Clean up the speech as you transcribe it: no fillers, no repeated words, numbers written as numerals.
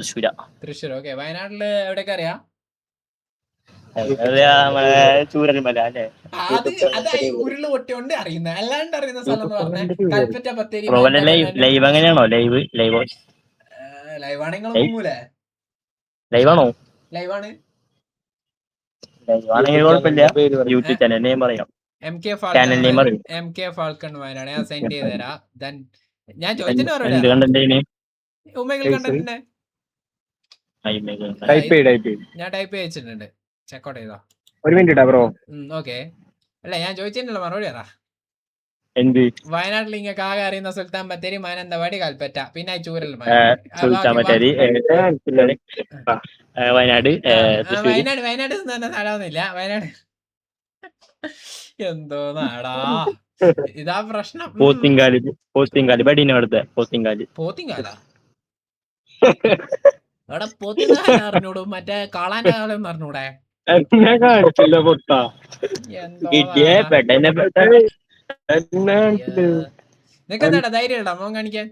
തൃശ്ശൂരാ. Thrissur. Okay. വയനാട്ടില് എവിടെയൊക്കെ അറിയാം? നമ്മളെ ചൂരൽമല അല്ലേ? അത് ഉരുള് പൊട്ടിയോണ്ട് അറിയുന്നത്. അല്ലാണ്ട് അറിയുന്ന സ്ഥലം എന്ന് പറഞ്ഞാൽ കൽപ്പറ്റ, ബത്തേരി, ലൈവ് എങ്ങനെയാണോ? ലൈവ് ലൈവാണ്. നിങ്ങൾ മുങ്ങൂലേ? ലൈവാണോ? ലൈവാണ്. ലൈവാണെങ്കിൽ കുഴപ്പമില്ല. യൂട്യൂബ് ചാനൽ നെയിം പറയാം. MK falcon Wayanad. ഞാൻ സെൻഡ് ചെയ്ത് തരാം. ഞാൻ ചോദിച്ചിട്ട് ഉമ്മകൾ കണ്ടന്റിന്റെ ഞാൻ ടൈപ്പ് ചെയ്തിട്ടുണ്ട്. ചെക്കൗട്ട് ചെയ്തോ. ഒരു മിനിറ്റ് ബ്രോ. ഓക്കെ. അല്ല ഞാൻ ചോദിച്ചിട്ടുള്ള മറുപടി പറ. എന്ത്? വയനാട്ടിൽ ഇങ്ങനെ ആകെ അറിയുന്ന സുൽത്താൻ ബത്തേരി, മാനന്തവാടി, കൽപ്പറ്റ, പിന്നെ ചൂരൽമല. സുൽത്താൻ ബത്തേരി, വയനാട്. വയനാട് തന്നെ സ്ഥലമൊന്നുമില്ല. വയനാട് എന്തോ നാടാ ഇതാ പ്രശ്നം. പോത്തിങ്കാല് ബടീനടുത്ത് പോത്തിങ്കാല്. പോത്തിങ്കാലാ? അവിടെ പോത്തിങ്കാല അറിഞ്ഞൂടും. മറ്റേ കാളാന്റെ കാലം അറിഞ്ഞൂടെ? നിനക്ക് എന്താടാ ധൈര്യം ഇടാ മോൻ കാണിക്കാൻ?